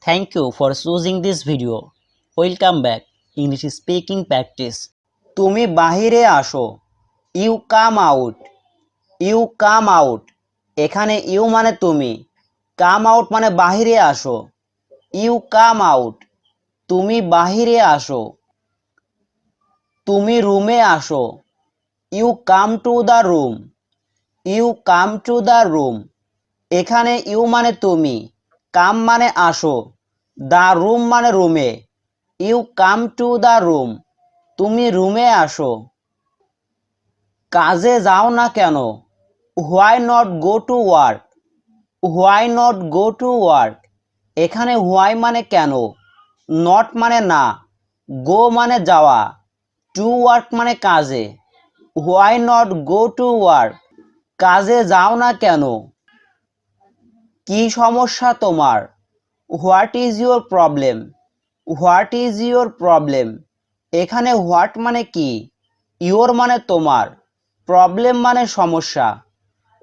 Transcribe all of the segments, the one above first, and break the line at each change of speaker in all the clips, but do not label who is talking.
Thank you for choosing this video. Welcome back. English speaking practice. তুমি বাহিরে আসো। You come out. You come out. এখানে you মানে তুমি, কাম আউট মানে বাহিরে আসো। You come out. তুমি বাহিরে আসো। তুমি রুমে আসো। You come to the room. You come to the room. এখানে ইউ মানে তুমি, কাম মানে আসো, দ্য রুম মানে রুমে। You come to the room. তুমি রুমে আসো। কাজে যাও না কেন? Why not go to work. Why not go to work. এখানে হোয়াই মানে কেন, নট মানে না, গো মানে যাওয়া, টু ওয়ার্ক মানে কাজে। Why not go to work. কাজে যাও না কেন? কি সমস্যা তোমার? What is your problem. What is your problem. এখানে হোয়াট মানে কি, ইউর মানে তোমার, প্রবলেম মানে সমস্যা।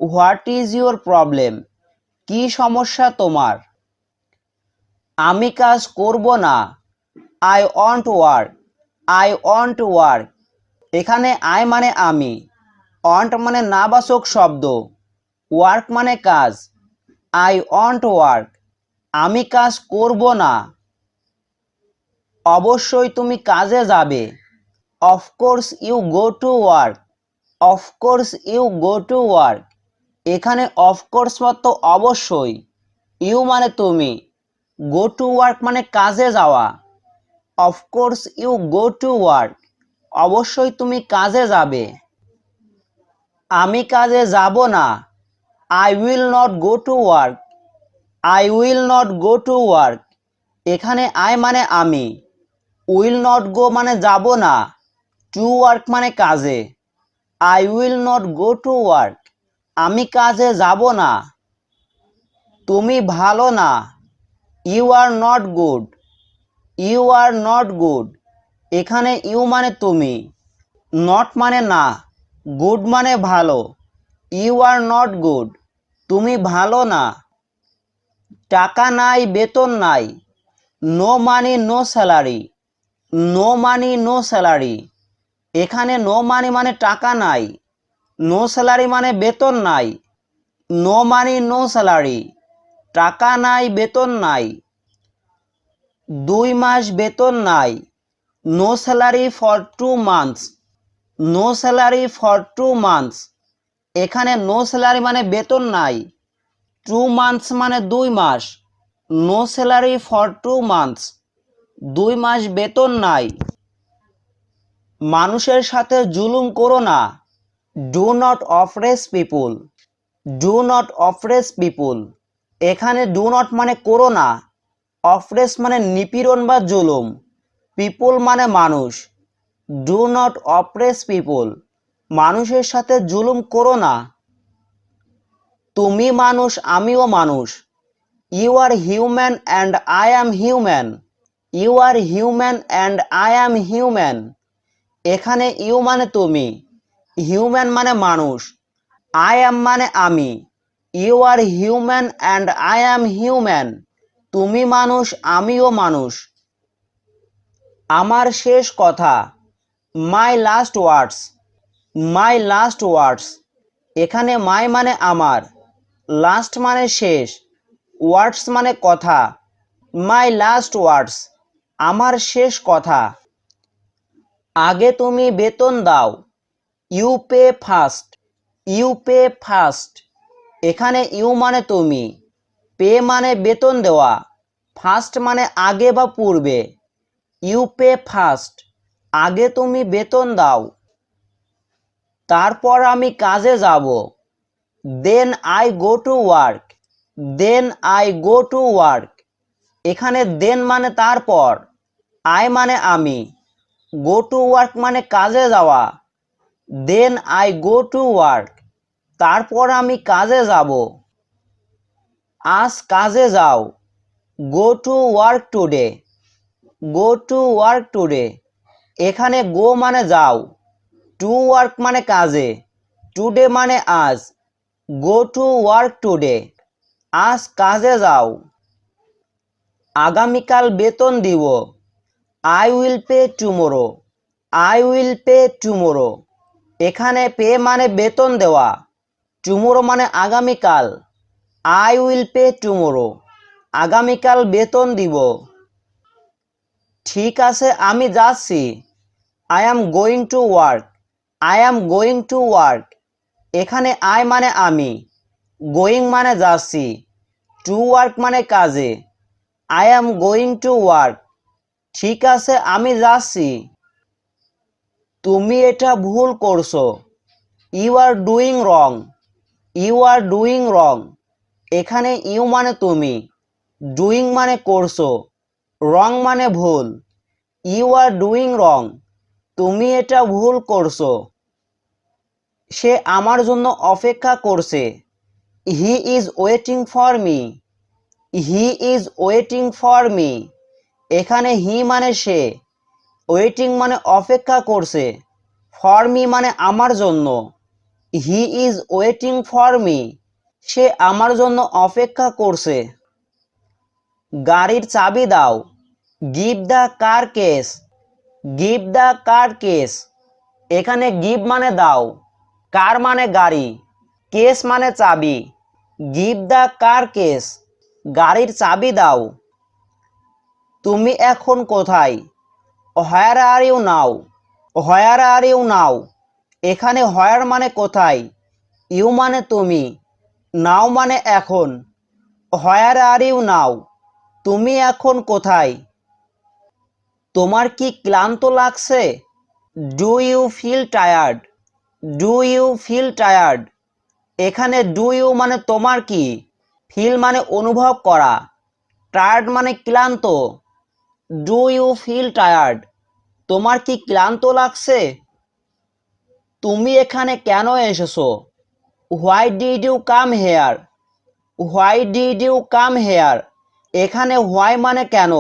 What is your problem. কি সমস্যা তোমার? আমি কাজ করব না। I want work. I want work. এখানে আই মানে আমি, ওয়ান্ট মানে নাবাচক শব্দ, ওয়ার্ক মানে কাজ। I want work. আমি কাজ করব না। অবশ্যই তুমি কাজে যাবে। Of course you go to work. Of course you go to work. এখানে অফকোর্স মতো অবশ্যই, ইউ মানে তুমি, গো টু ওয়ার্ক মানে কাজে যাওয়া। Of course you go to work. অবশ্যই তুমি কাজে যাবে। আমি কাজে যাব না। I will not go to work. I will not go to work. এখানে আই মানে আমি, উইল নট গো মানে যাব না, টু ওয়ার্ক মানে কাজে। I will not go to work. আমি কাজে যাব না। তুমি ভালো না। You are not good. You are not good. এখানে ইউ মানে তুমি, নট মানে না, গুড মানে ভালো। You are not good. তুমি ভালো না। টাকা নাই, বেতন নাই। No money no salary. No money no salary. এখানে নো মানি মানে টাকা নাই, নো স্যালারি মানে বেতন নাই। No money no salary. টাকা নাই, বেতন নাই। 2 মাস বেতন নাই। No salary for 2 months. No salary for 2 months. এখানে নো স্যালারি মানে বেতন নাই, 2 মান্থস মানে 2 মাস। No salary for 2 months. 2 মাস বেতন নাই। মানুষের সাথে জুলুম করো না। Do not oppress people. Do not oppress people. এখানে ডু নট মানে করো না, অফরেস মানে নিপীড়ন বা জুলুম, পিপুল মানে মানুষ। Do not oppress people. মানুষের সাথে জুলুম করো না। তুমি মানুষ, আমিও মানুষ। You are human and I am human. You are human and I am human. এখানে ইউ মানে তুমি, হিউম্যান মানে মানুষ, আই অ্যাম মানে আমি। You are human and I am human. তুমি মানুষ, আমিও মানুষ। আমার শেষ কথা। My last words. My last words. এখানে মাই মানে আমার, লাস্ট মানে শেষ, ওয়ার্ডস মানে কথা। My last words. আমার শেষ কথা। আগে তুমি বেতন দাও। You pay first. You pay first. এখানে ইউ মানে তুমি, পে মানে বেতন দেওয়া, ফার্স্ট মানে আগে বা পূর্বে। You pay first. আগে তুমি বেতন দাও। তারপর আমি কাজে যাব। Then I go to work. Then I go to work. এখানে দেন মানে তারপর, আই মানে আমি, গো টু ওয়ার্ক মানে কাজে যাওয়া। Then I go to work. তারপর আমি কাজে যাব। আজ কাজে যাও। Go to work today. Go to work today. এখানে গো মানে যাও, টু ওয়ার্ক মানে কাজে, টুডে মানে আজ। গো টু ওয়ার্ক টুডে। আজ কাজে যাও। আগামীকাল বেতন দিব। I will pay tomorrow. I will pay tomorrow. এখানে পে মানে বেতন দেওয়া, টুমোরো মানে আগামীকাল। I will pay tomorrow. আগামীকাল বেতন দিব। ঠিক আছে আমি যাচ্ছি। I am going to work. I am going to work. এখানে আই মানে আমি, গোয়িং মানে যাচ্ছি, টু ওয়ার্ক মানে কাজে। I am going to work. ঠিক আছে আমি যাচ্ছি। তুমি এটা ভুল করছো। You are doing wrong. You are doing wrong. এখানে ইউ মানে তুমি, ডুইং মানে করছো, রং মানে ভুল। ইউ আর ডুইং রং। তুমি এটা ভুল করছো। সে আমার জন্য অপেক্ষা করছে। হি is waiting for me. He is waiting for me. এখানে হি মানে সে, ওয়েটিং মানে অপেক্ষা করছে, ফর মি মানে আমার জন্য। He is waiting for me. সে আমার জন্য অপেক্ষা করছে। গাড়ির চাবি দাও। Give the car keys. Give the car keys. এখানে গিভ মানে দাও, কার মানে গাড়ি, কেস মানে চাবি। Give the car keys. গাড়ির চাবি দাও। তুমি এখন কোথায়? Where are you now. Where are you now. এখানে হোয়ার মানে কোথায়, ইউ মানে তুমি, নাও মানে এখন। Where are you now. তুমি এখন কোথায়? তোমার কি ক্লান্ত লাগছে? Do you feel tired. Do you feel tired. এখানে ডু ইউ মানে তোমার কি, ফিল মানে অনুভব করা, টায়ার্ড মানে ক্লান্ত। Do you feel tired. তোমার কি ক্লান্ত লাগছে? তুমি এখানে কেন এসেছো? Why did you come here. Why did you come here. এখানে হোয়াই মানে কেন,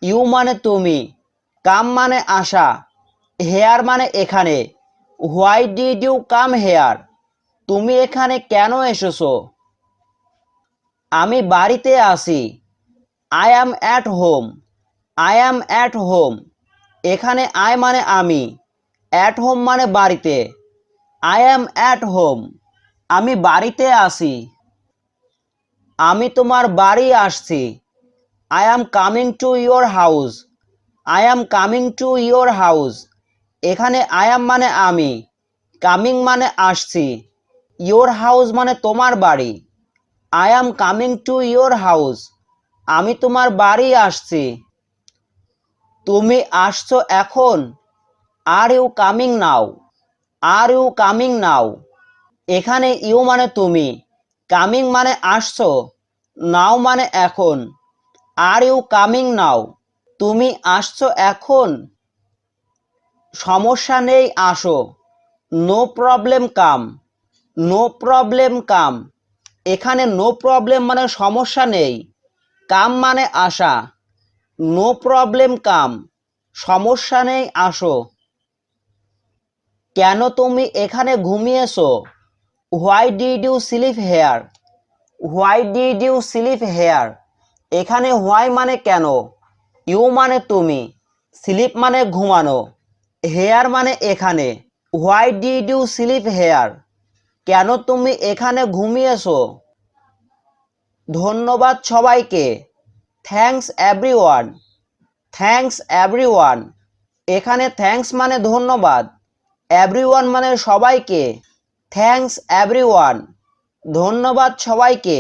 ইউ মানে তুমি, কাম মানে আসা, হেয়ার মানে এখানে। Why did you come here. তুমি এখানে কেন এসেছো? আমি বাড়িতে আছি। I am at home. I am at home. এখানে আই মানে আমি, অ্যাট হোম মানে বাড়িতে। I am at home. আমি বাড়িতে আছি। আমি তোমার বাড়ি আসছি। I am coming to your house. I am coming to your house. এখানে আই অ্যাম মানে আমি, কামিং মানে আসছি, ইয়োর হাউস মানে তোমার বাড়ি। I am coming to your house. আমি তোমার বাড়ি আসছি। তুমি আসছো এখন? Are you coming now. Are you coming now. এখানে ইউ মানে তুমি, কামিং মানে আসছো, নাও মানে এখন। Are you coming now. তুমি আসছো এখন? সমস্যা নেই আসো। No problem come. No problem come. এখানে নো প্রবলেম মানে সমস্যা নেই, কাম মানে আসা। No problem come. সমস্যা নেই আসো। কেন তুমি এখানে ঘুমিয়েছো? Why did you sleep here. Why did you sleep here. এখানে হোয়াই মানে কেন, ইউ মানে তুমি, স্লিপ মানে ঘুমানো, হেয়ার মানে এখানে। Why did you sleep here. কেন তুমি এখানে ঘুমিয়েছো? ধন্যবাদ সবাইকে। Thanks everyone. Thanks everyone. এখানে থ্যাঙ্কস মানে ধন্যবাদ, এভরিওয়ান মানে সবাইকে। Thanks everyone. ধন্যবাদ সবাইকে।